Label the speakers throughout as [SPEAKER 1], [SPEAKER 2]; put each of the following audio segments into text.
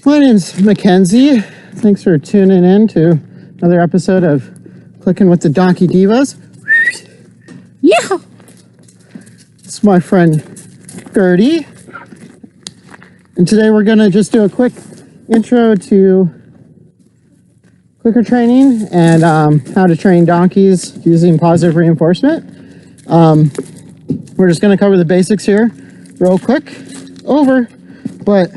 [SPEAKER 1] My name's Mackenzie. Thanks for tuning in to another episode of Clicking with the Donkey Divas. Yeah! It's my friend Gertie. And today we're going to just do a quick intro to clicker training and how to train donkeys using positive reinforcement. We're just going to cover the basics here real quick. Over. But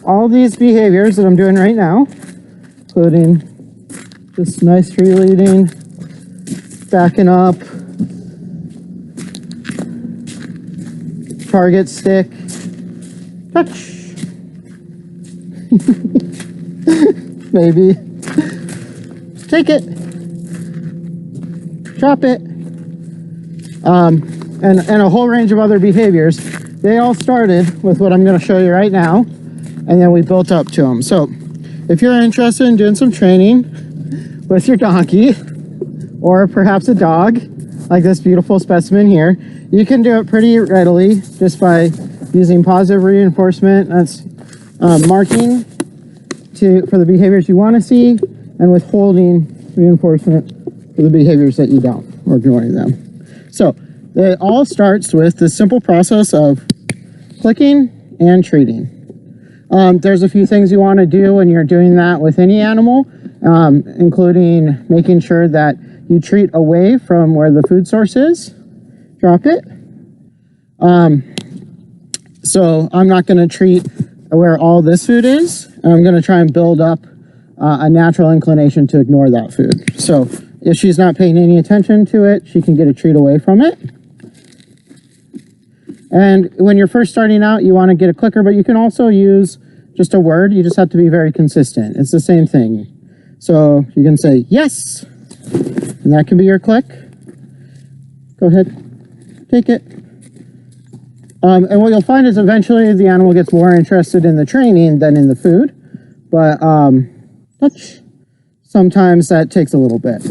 [SPEAKER 1] all these behaviors that I'm doing right now, including just nice tree leading, backing up, target stick, touch, maybe, take it, drop it, and a whole range of other behaviors. They all started with what I'm going to show you right now, and then we built up to them. So if you're interested in doing some training with your donkey, or perhaps a dog, like this beautiful specimen here, you can do it pretty readily just by using positive reinforcement. That's marking for the behaviors you want to see, and withholding reinforcement for the behaviors that you don't, or ignoring them. So it all starts with the simple process of clicking and treating. There's a few things you want to do when you're doing that with any animal, including making sure that you treat away from where the food source is. Drop it. So I'm not going to treat where all this food is. I'm going to try and build up a natural inclination to ignore that food. So if she's not paying any attention to it, she can get a treat away from it. And when you're first starting out, you want to get a clicker, but you can also use just a word. You just have to be very consistent. It's the same thing. So you can say, yes, and that can be your click. Go ahead, take it. And what you'll find is eventually the animal gets more interested in the training than in the food. But touch, sometimes that takes a little bit.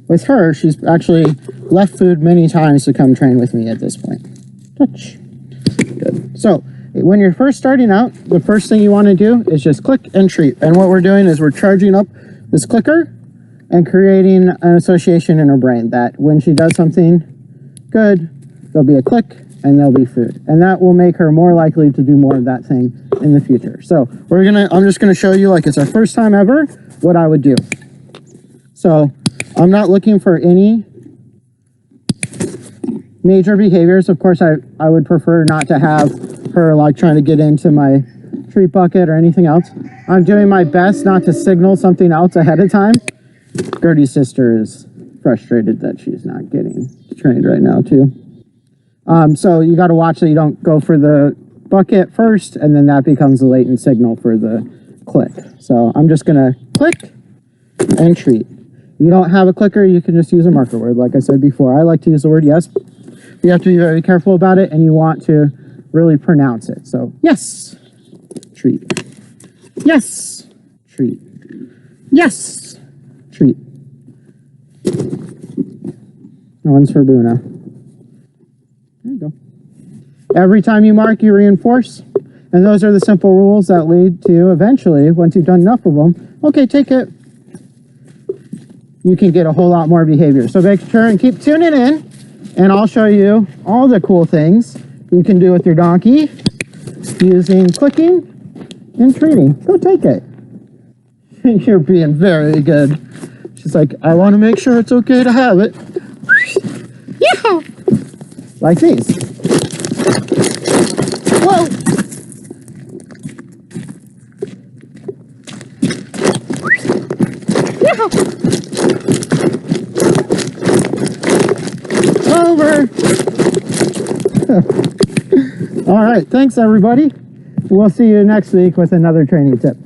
[SPEAKER 1] With her, she's actually left food many times to come train with me at this point. Touch. Good. So when you're first starting out, the first thing you want to do is just click and treat. And what we're doing is we're charging up this clicker and creating an association in her brain that when she does something good, there'll be a click and there'll be food. And that will make her more likely to do more of that thing in the future. So I'm just gonna show you, like it's our first time ever, what I would do. So I'm not looking for any major behaviors. Of course, I would prefer not to have her like trying to get into my treat bucket or anything else. I'm doing my best not to signal something else ahead of time. Gertie's sister is frustrated that she's not getting trained right now too. So you got to watch that you don't go for the bucket first, and then that becomes a latent signal for the click. So I'm just gonna click and treat. If you don't have a clicker, you can just use a marker word. Like I said before, I like to use the word yes. You have to be very careful about it, and you want to really pronounce it. So, yes, treat. Yes, treat. Yes, treat. That one's for Buna. There you go. Every time you mark, you reinforce. And those are the simple rules that lead to eventually, once you've done enough of them, okay, take it. You can get a whole lot more behavior. So make sure and keep tuning in, and I'll show you all the cool things you can do with your donkey using clicking and treating. Go take it. You're being very good. She's like, I want to make sure it's okay to have it. Yeah. Like these. Whoa. Yeah. Over. All right, thanks everybody. We'll see you next week with another training tip.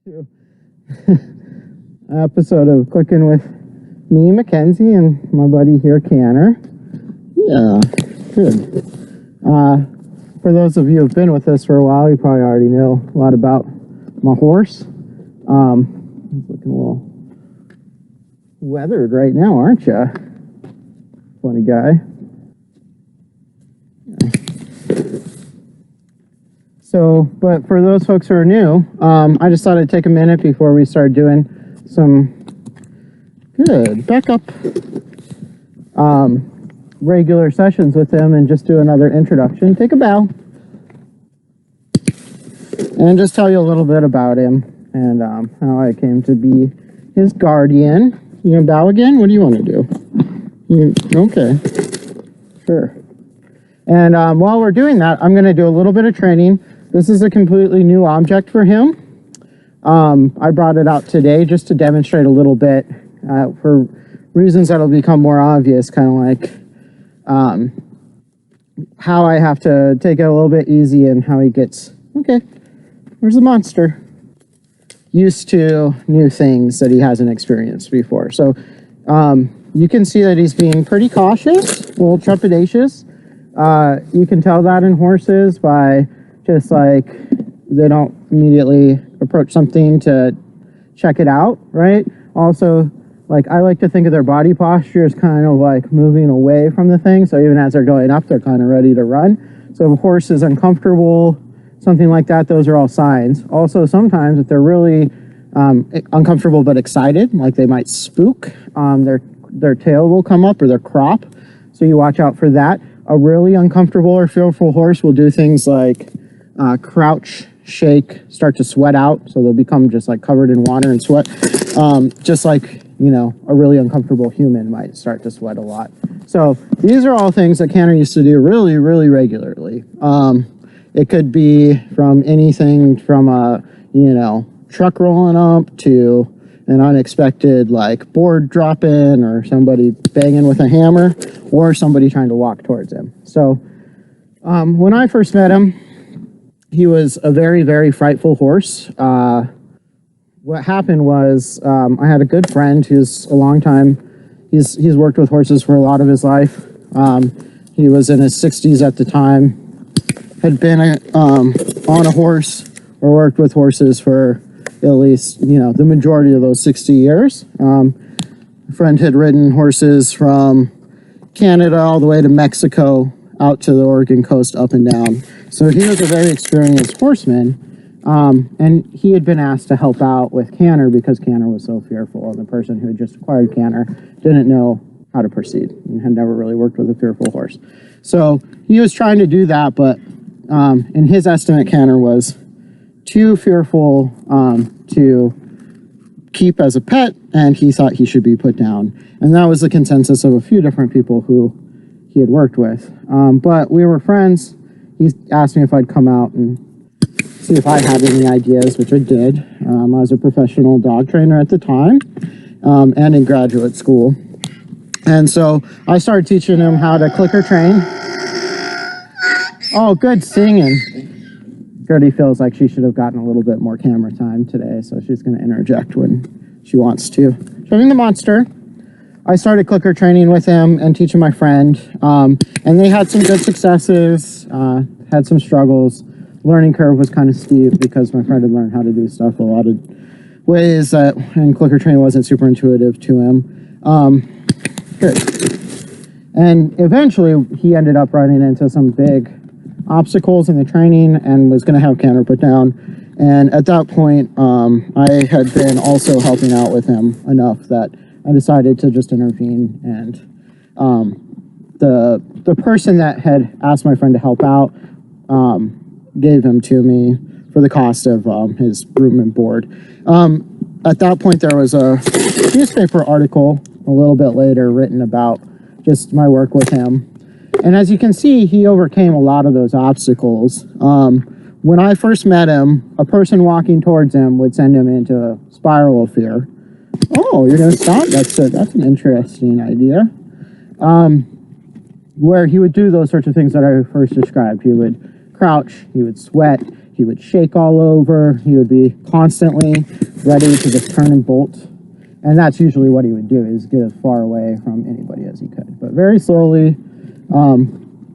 [SPEAKER 1] to episode of Clicking with me, Mackenzie, and my buddy here, Canner. Yeah, good. For those of you who've been with us for a while, you probably already know a lot about my horse. He's looking a little weathered right now, aren't you? Funny guy. So, but for those folks who are new, I just thought I'd take a minute before we start doing some backup regular sessions with him and just do another introduction. Take a bow and just tell you a little bit about him and how I came to be his guardian. You gonna bow again? What do you want to do? Okay, sure. And while we're doing that, I'm going to do a little bit of training. This is a completely new object for him. I brought it out today just to demonstrate a little bit for reasons that'll become more obvious, kind of like how I have to take it a little bit easy and how he gets, okay, there's the monster, used to new things that he hasn't experienced before. So you can see that he's being pretty cautious, a little trepidatious. You can tell that in horses by just like they don't immediately approach something to check it out, right? Also, like I like to think of their body posture as kind of like moving away from the thing. So even as they're going up, they're kind of ready to run. So if a horse is uncomfortable, something like that, those are all signs. Also, sometimes if they're really uncomfortable but excited, like they might spook, their tail will come up or their crop. So you watch out for that. A really uncomfortable or fearful horse will do things like crouch, shake, start to sweat out. So they'll become just like covered in water and sweat. Just like, you know, a really uncomfortable human might start to sweat a lot. So these are all things that Canner used to do really, really regularly. It could be from anything from a, you know, truck rolling up to an unexpected like board drop-in or somebody banging with a hammer or somebody trying to walk towards him. So when I first met him, he was a very, very frightful horse. What happened was I had a good friend who's a long time, he's worked with horses for a lot of his life. He was in his 60s at the time, had been on a horse or worked with horses for at least, you know, the majority of those 60 years. A friend had ridden horses from Canada all the way to Mexico, out to the Oregon coast, up and down. So he was a very experienced horseman. And he had been asked to help out with Canner because Canner was so fearful. And the person who had just acquired Canner didn't know how to proceed and had never really worked with a fearful horse. So he was trying to do that, but in his estimate, Canner was too fearful to keep as a pet, and he thought he should be put down. And that was the consensus of a few different people who he had worked with. But we were friends. He asked me if I'd come out and see if I had any ideas, which I did. I was a professional dog trainer at the time and in graduate school. And so I started teaching him how to clicker train. Oh, good singing. Gertie feels like she should have gotten a little bit more camera time today, so she's going to interject when she wants to. Showing the monster. I started clicker training with him and teaching my friend, and they had some good successes, had some struggles. Learning curve was kind of steep because my friend had learned how to do stuff a lot of ways that, and clicker training wasn't super intuitive to him. Good. And eventually he ended up running into some big obstacles in the training and was going to have Canner put down. And at that point, I had been also helping out with him enough that I decided to just intervene. And the person that had asked my friend to help out gave him to me for the cost of his room and board. At that point, there was a newspaper article a little bit later written about just my work with him. And as you can see, he overcame a lot of those obstacles. When I first met him, a person walking towards him would send him into a spiral of fear. Oh, you're going to stop? That's an interesting idea. Where he would do those sorts of things that I first described. He would crouch, he would sweat, He would shake all over. He would be constantly ready to just turn and bolt. And that's usually what he would do, is get as far away from anybody as he could. But very slowly,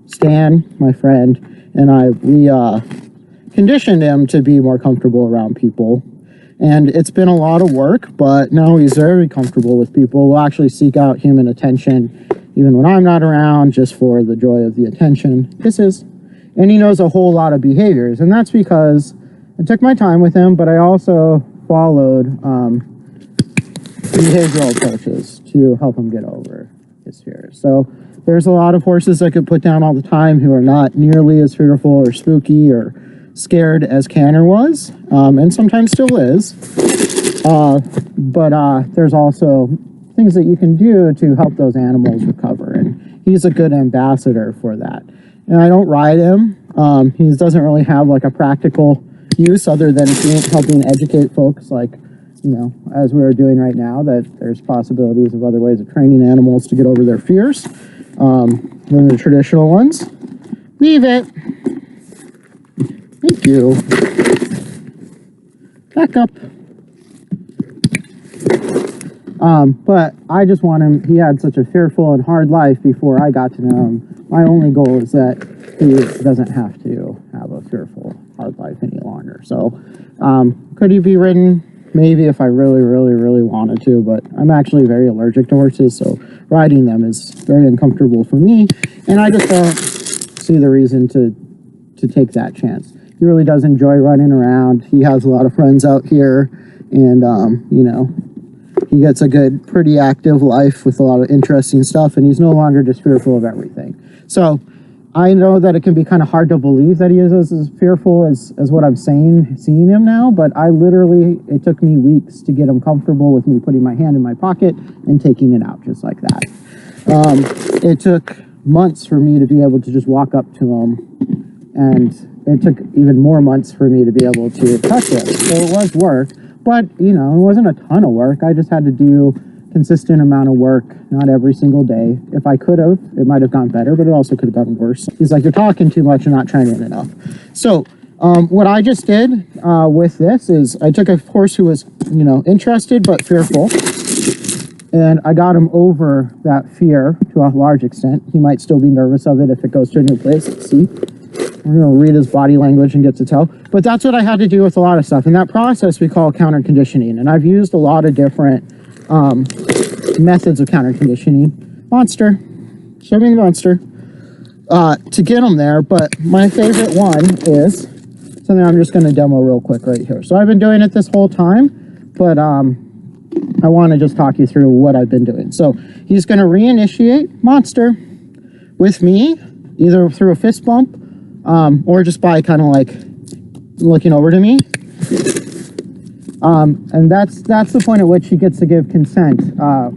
[SPEAKER 1] Stan, my friend, and we conditioned him to be more comfortable around people. And it's been a lot of work, but now he's very comfortable with people. We'll actually seek out human attention even when I'm not around, just for the joy of the attention. Kisses. And he knows a whole lot of behaviors. And that's because I took my time with him, but I also followed behavioral approaches to help him get over his fears. So there's a lot of horses I could put down all the time who are not nearly as fearful or spooky or scared as Canner was, and sometimes still is. But there's also things that you can do to help those animals recover, and he's a good ambassador for that. And I don't ride him. He doesn't really have like a practical use other than helping educate folks, like, you know, as we're doing right now, that there's possibilities of other ways of training animals to get over their fears than the traditional ones. Leave it. Thank you. Back up. But I just want him, he had such a fearful and hard life before I got to know him. My only goal is that he doesn't have to have a fearful, hard life any longer. So, could he be ridden? Maybe, if I really, really, really wanted to, but I'm actually very allergic to horses, so riding them is very uncomfortable for me, and I just don't see the reason to take that chance. He really does enjoy running around. He has a lot of friends out here, and, you know, he gets a good, pretty active life with a lot of interesting stuff, and he's no longer just fearful of everything. So I know that it can be kind of hard to believe that he is as fearful as what I'm saying, seeing him now, but it took me weeks to get him comfortable with me putting my hand in my pocket and taking it out just like that. It took months for me to be able to just walk up to him, and it took even more months for me to be able to touch him. So it was work, but, you know, it wasn't a ton of work. I just had to do consistent amount of work, not every single day. If I could have, it might have gone better, but it also could have gotten worse. He's like, you're talking too much and not training enough. So what I just did with this is I took a horse who was, you know, interested but fearful, and I got him over that fear to a large extent. He might still be nervous of it if it goes to a new place. Let's see. We're going to read his body language and get to tell. But that's what I had to do with a lot of stuff. And that process we call counter conditioning. And I've used a lot of different methods of counter conditioning. Monster. Show me the monster. To get them there. But my favorite one is something I'm just going to demo real quick right here. So I've been doing it this whole time. But I want to just talk you through what I've been doing. So he's going to reinitiate Monster with me, either through a fist bump, or just by kind of like looking over to me. And that's the point at which he gets to give consent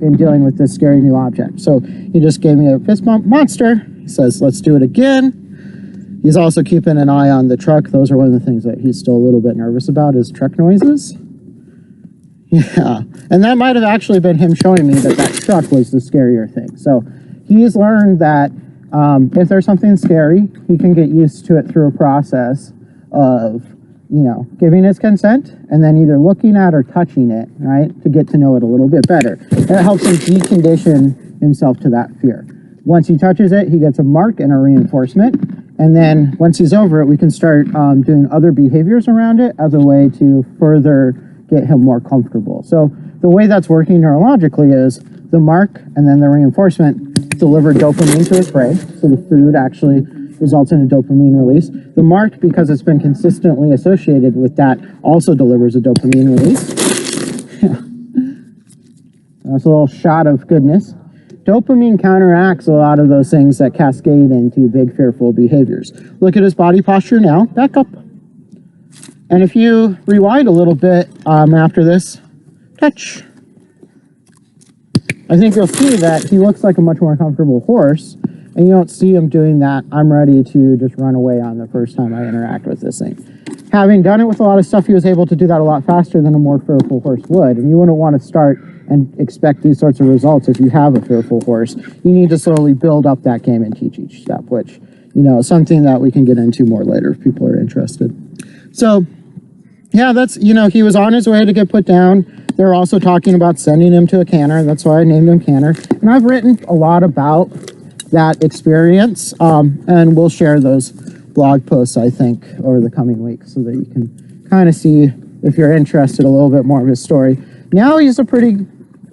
[SPEAKER 1] in dealing with this scary new object. So he just gave me a fist bump. Monster. He says, let's do it again. He's also keeping an eye on the truck. Those are one of the things that he's still a little bit nervous about, is truck noises. Yeah, and that might have actually been him showing me that truck was the scarier thing. So he's learned that if there's something scary, he can get used to it through a process of, you know, giving his consent and then either looking at or touching it, right, to get to know it a little bit better. And it helps him decondition himself to that fear. Once he touches it, he gets a mark and a reinforcement. And then once he's over it, we can start doing other behaviors around it as a way to further get him more comfortable. So the way that's working neurologically is the mark and then the reinforcement deliver dopamine to his brain. So the food actually results in a dopamine release. The mark, because it's been consistently associated with that, also delivers a dopamine release. That's a little shot of goodness. Dopamine counteracts a lot of those things that cascade into big fearful behaviors. Look at his body posture now. Back up. And if you rewind a little bit after this, touch. I think you'll see that he looks like a much more comfortable horse, and you don't see him doing that I'm ready to just run away on the first time I interact with this thing. Having done it with a lot of stuff, he was able to do that a lot faster than a more fearful horse would, and you wouldn't want to start and expect these sorts of results if you have a fearful horse. You need to slowly build up that game and teach each step, which, you know, is something that we can get into more later if people are interested. So yeah, that's, you know, he was on his way to get put down. They're also talking about sending him to a canner. That's why I named him Canner. And I've written a lot about that experience, and we'll share those blog posts, I think, over the coming weeks so that you can kind of see, if you're interested, a little bit more of his story. Now he's a pretty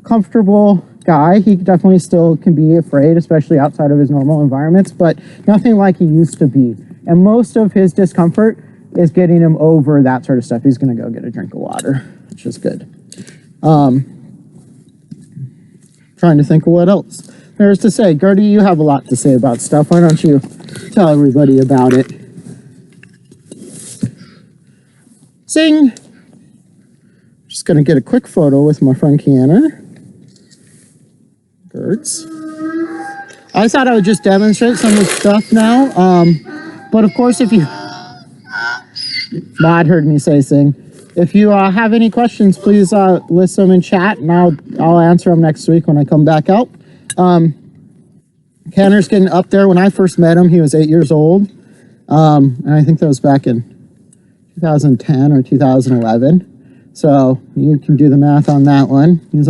[SPEAKER 1] comfortable guy. He definitely still can be afraid, especially outside of his normal environments, but nothing like he used to be. And most of his discomfort is getting him over that sort of stuff. He's going to go get a drink of water, which is good. Trying to think of what else there's to say. Gertie, you have a lot to say about stuff. Why don't you tell everybody about it? Sing! Just going to get a quick photo with my friend Canner. Gertz. I thought I would just demonstrate some of the stuff now. But of course, if you... Maud heard me say sing. If you have any questions, please list them in chat, and I'll answer them next week when I come back out. Canner's getting up there. When I first met him, he was 8 years old. And I think that was back in 2010 or 2011. So you can do the math on that one. He's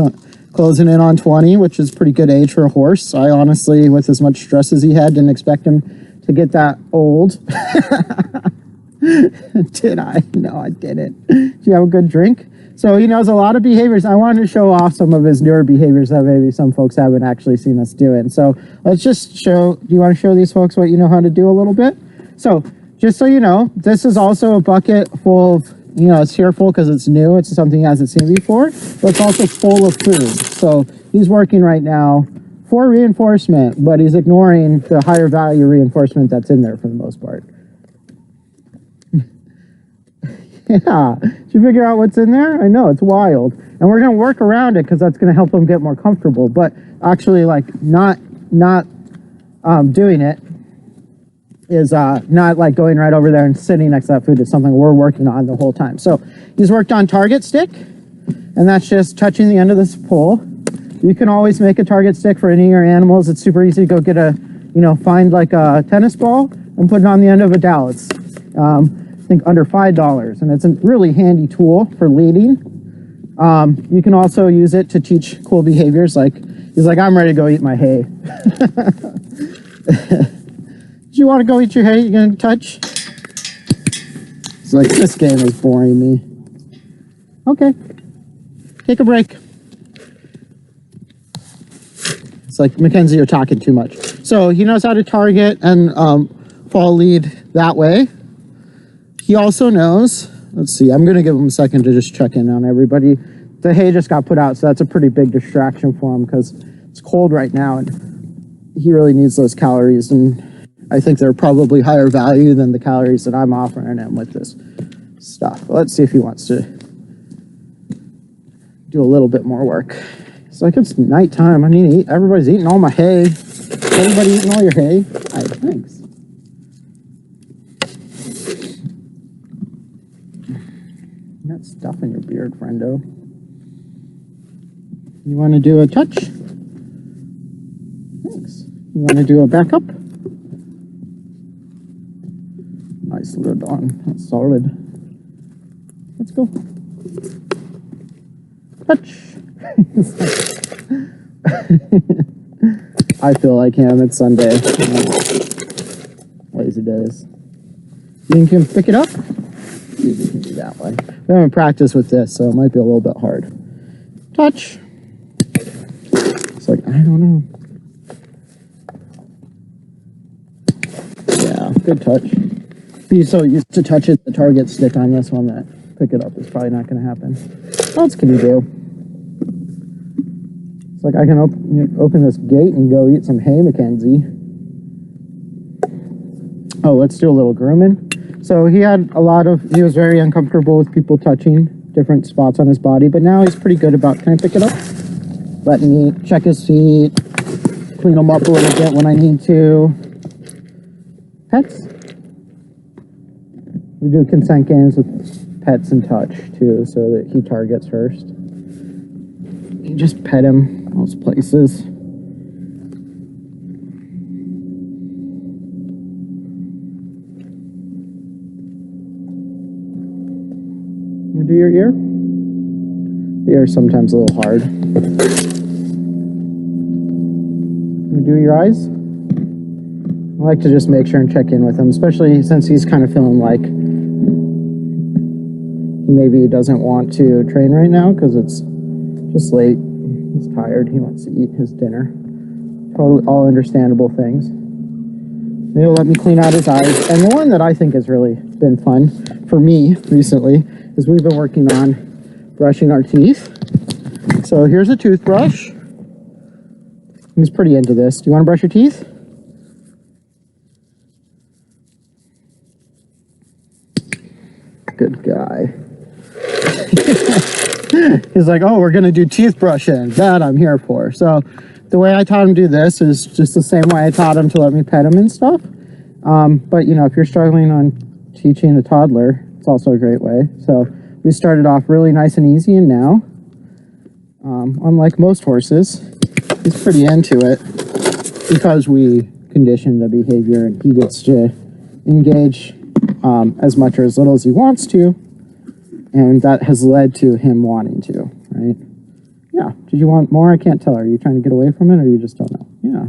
[SPEAKER 1] closing in on 20, which is a pretty good age for a horse. I honestly, with as much stress as he had, didn't expect him to get that old. Did I? No, I didn't. Did you have a good drink? So he knows a lot of behaviors. I wanted to show off some of his newer behaviors that maybe some folks haven't actually seen us doing. So let's just show, do you want to show these folks what you know how to do a little bit? So just so you know, this is also a bucket full of, you know, it's here full because it's new. It's something he hasn't seen before, but it's also full of food. So he's working right now for reinforcement, but he's ignoring the higher value reinforcement that's in there for the most part. Yeah, did you figure out what's in there? I know, it's wild. And we're going to work around it because that's going to help him get more comfortable. But actually, like, not doing it is not like going right over there and sitting next to that food is something we're working on the whole time. So he's worked on target stick, and that's just touching the end of this pole. You can always make a target stick for any of your animals. It's super easy to go get a, you know, find like a tennis ball and put it on the end of a dowel. It's I think under $5, and it's a really handy tool for leading. You can also use it to teach cool behaviors, like he's like, I'm ready to go eat my hay. Do you want to go eat your hay? You gonna touch? It's like, this game is boring me. Okay, take a break. It's like, Mackenzie, you're talking too much. So he knows how to target and fall lead that way. He also knows, let's see, I'm going to give him a second to just check in on everybody. The hay just got put out, so that's a pretty big distraction for him because it's cold right now and he really needs those calories. And I think they're probably higher value than the calories that I'm offering him with this stuff. But let's see if he wants to do a little bit more work. It's like, it's nighttime. I need to eat. Everybody's eating all my hay. Everybody eating all your hay? All right, thanks. You got stuff in your beard, friendo. You want to do a touch? Thanks. You want to do a backup? Nice lid on. That's solid. Let's go. Touch. I feel like him. It's Sunday. Lazy days. You can pick it up? You can do that way. We haven't practiced with this, so it might be a little bit hard. Touch. It's like, I don't know. Yeah, good touch. He's so used to touching the target stick on this one that pick it up is probably not going to happen. What else can you do? It's like, I can open this gate and go eat some hay, Mackenzie. Oh, let's do a little grooming. So he was very uncomfortable with people touching different spots on his body, but now he's pretty good about, can I pick it up? Let me check his feet, clean them up a little bit when I need to. Pets? We do consent games with pets and touch too, so that he targets first. You just pet him most places. your ear. The ear is sometimes a little hard. Do your eyes. I like to just make sure and check in with him, especially since he's kind of feeling like maybe he doesn't want to train right now because it's just late. He's tired. He wants to eat his dinner. Totally all understandable things. He'll let me clean out his eyes. And the one that I think has really been fun for me recently is we've been working on brushing our teeth. So here's a toothbrush. He's pretty into this. Do you want to brush your teeth? Good guy. He's like, oh, we're going to do teeth brushing. That I'm here for. So the way I taught him to do this is just the same way I taught him to let me pet him and stuff. But, you know, if you're struggling on teaching a toddler, it's also a great way. So we started off really nice and easy, and now, unlike most horses, he's pretty into it because we condition the behavior and he gets to engage as much or as little as he wants to, and that has led to him wanting to, right? Yeah. Did you want more? I can't tell. Are you trying to get away from it, or you just don't know? Yeah.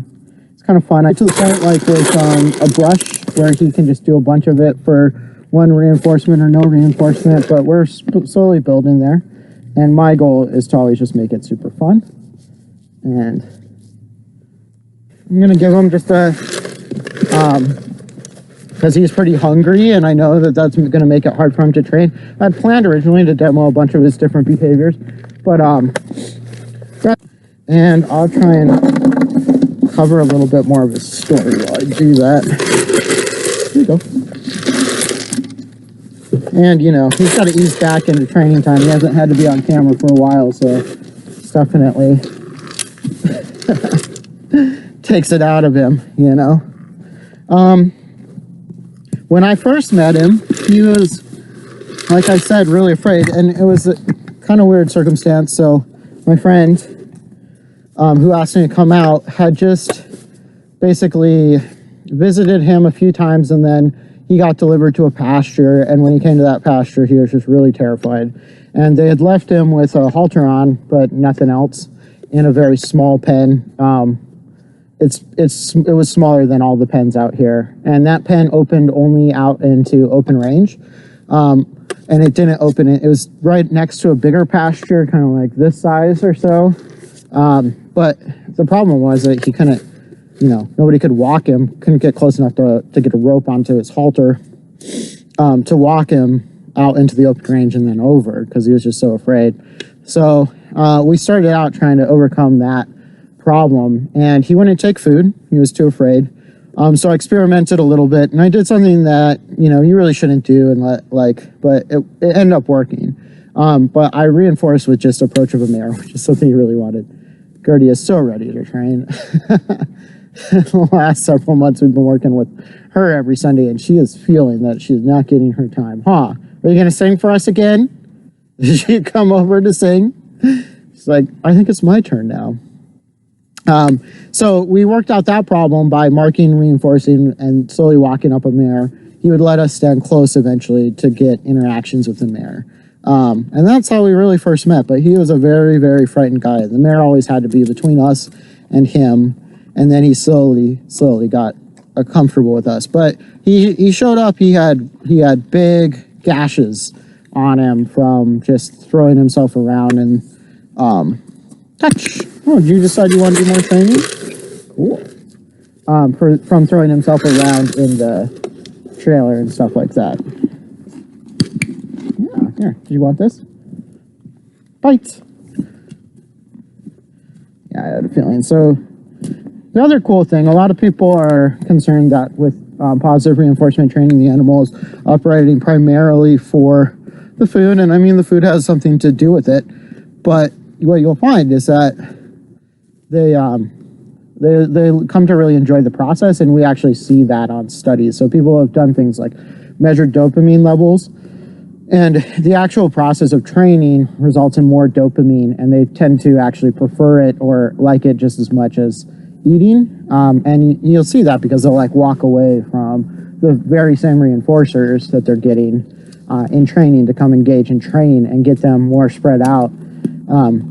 [SPEAKER 1] It's kind of fun. To the point like with a brush where he can just do a bunch of it for one reinforcement or no reinforcement, but we're slowly building there. And my goal is to always just make it super fun. And I'm going to give him just a, because he's pretty hungry, and I know that that's going to make it hard for him to train. I'd planned originally to demo a bunch of his different behaviors, but, and I'll try and cover a little bit more of his story while I do that. There you go. And, you know, he's got to ease back into training time. He hasn't had to be on camera for a while, so it's definitely takes it out of him, you know. When I first met him, he was, like I said, really afraid, and it was a kind of weird circumstance. So my friend, who asked me to come out, had just basically visited him a few times, and then he got delivered to a pasture, and when he came to that pasture, he was just really terrified. And they had left him with a halter on, but nothing else, in a very small pen. It was smaller than all the pens out here, and that pen opened only out into open range, and it didn't open it. It was right next to a bigger pasture, kind of like this size or so. But the problem was that he couldn't, you know, nobody could walk him, couldn't get close enough to get a rope onto his halter to walk him out into the open range and then over, because he was just so afraid. So we started out trying to overcome that problem, and he wouldn't take food. He was too afraid. So I experimented a little bit, and I did something that, you know, you really shouldn't do, and but it ended up working. But I reinforced with just approach of a mare, which is something he really wanted. Gertie is so ready to train. The last several months we've been working with her every Sunday, and she is feeling that she's not getting her time. Huh? Are you going to sing for us again? Did she come over to sing? She's like, I think it's my turn now. So we worked out that problem by marking, reinforcing, and slowly walking up a mare. He would let us stand close eventually to get interactions with the mare. And that's how we really first met, but he was a very, very frightened guy. The mare always had to be between us and him, and then he slowly got comfortable with us. But he showed up, he had big gashes on him from just throwing himself around and, touch. Oh, did you decide you want to do more training? Cool. From throwing himself around in the trailer and stuff like that. Yeah, here. Did you want this? Bites. Yeah, I had a feeling. So the other cool thing, a lot of people are concerned that with positive reinforcement training, the animal is operating primarily for the food, and I mean the food has something to do with it, but what you'll find is that they come to really enjoy the process, and we actually see that on studies. So people have done things like measured dopamine levels, and the actual process of training results in more dopamine, and they tend to actually prefer it or like it just as much as eating. And you'll see that because they'll like walk away from the very same reinforcers that they're getting in training to come engage and train and get them more spread out.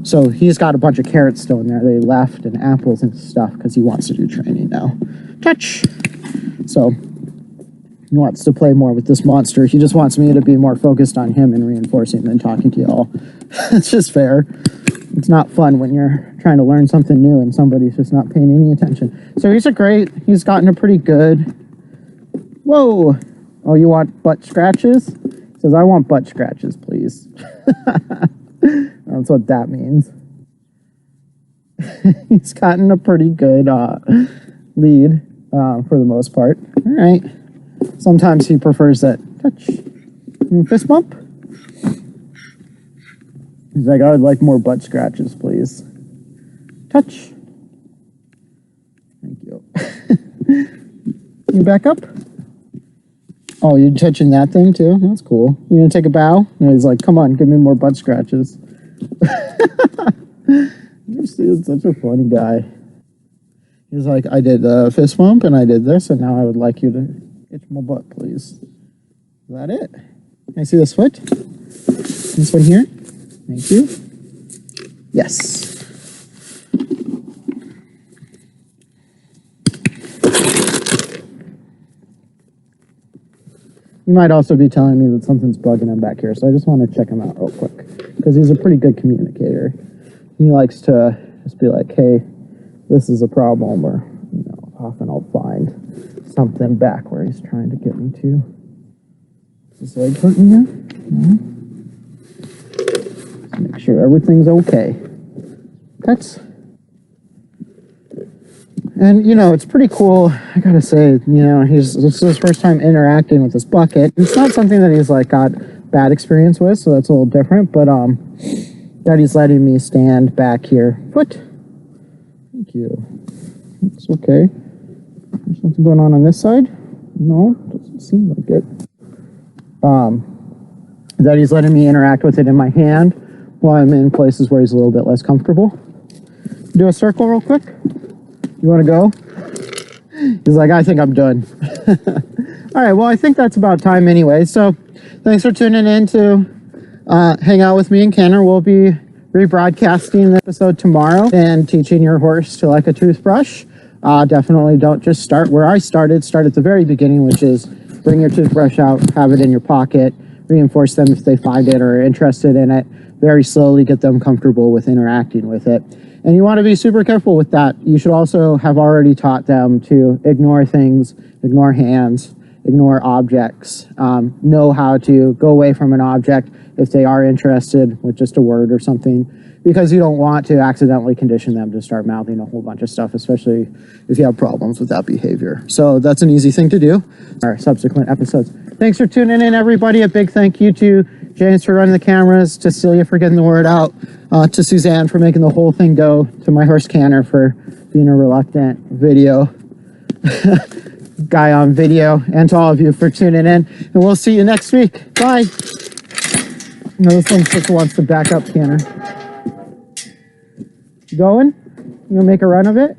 [SPEAKER 1] So he's got a bunch of carrots still in there that he left and apples and stuff because he wants to do training now. Touch! So he wants to play more with this monster. He just wants me to be more focused on him and reinforcing than talking to y'all. It's just fair. It's not fun when you're trying to learn something new and somebody's just not paying any attention. So he's gotten a pretty good... Whoa! Oh, you want butt scratches? He says, I want butt scratches, please. That's what that means. He's gotten a pretty good lead for the most part. All right. Sometimes he prefers that touch. Fist bump. He's like, I would like more butt scratches, please. Touch. Thank you. You back up? Oh, you're touching that thing too? That's cool. You gonna take a bow? And he's like, come on, give me more butt scratches. He's such a funny guy. He's like, I did the fist bump and I did this, and now I would like you to itch my butt, please. Is that it? Can I see this foot? This one here? Thank you. Yes. You might also be telling me that something's bugging him back here, so I just want to check him out real quick, because he's a pretty good communicator. He likes to just be like, hey, this is a problem, or, you know, often I'll find something back where he's trying to get me to. Is his leg hurting you? No? Make sure everything's okay. Cuts. And, you know, it's pretty cool, I gotta say, you know, this is his first time interacting with this bucket. It's not something that he's, like, got bad experience with, so that's a little different, but, that he's letting me stand back here. Foot. Thank you. It's okay. There's something going on this side? No, doesn't seem like it. That he's letting me interact with it in my hand while I'm in places where he's a little bit less comfortable. Do a circle real quick. You want to go? He's like, I think I'm done. All right, well, I think that's about time anyway. So thanks for tuning in to hang out with me and Kenner. We'll be rebroadcasting the episode tomorrow and teaching your horse to like a toothbrush. Definitely don't just start where I started. Start at the very beginning, which is bring your toothbrush out, have it in your pocket, reinforce them if they find it or are interested in it. Very slowly get them comfortable with interacting with it. And you want to be super careful with that. You should also have already taught them to ignore things, ignore hands, ignore objects, know how to go away from an object if they are interested with just a word or something, because you don't want to accidentally condition them to start mouthing a whole bunch of stuff, especially if you have problems with that behavior. So that's an easy thing to do. Our subsequent episodes. Thanks for tuning in, everybody. A big thank you to James for running the cameras, to Celia for getting the word out, to Suzanne for making the whole thing go, to my horse Canner for being a reluctant video guy on video, and to all of you for tuning in. And we'll see you next week. Bye. No, this one just wants to back up, Canner. You going? You gonna make a run of it?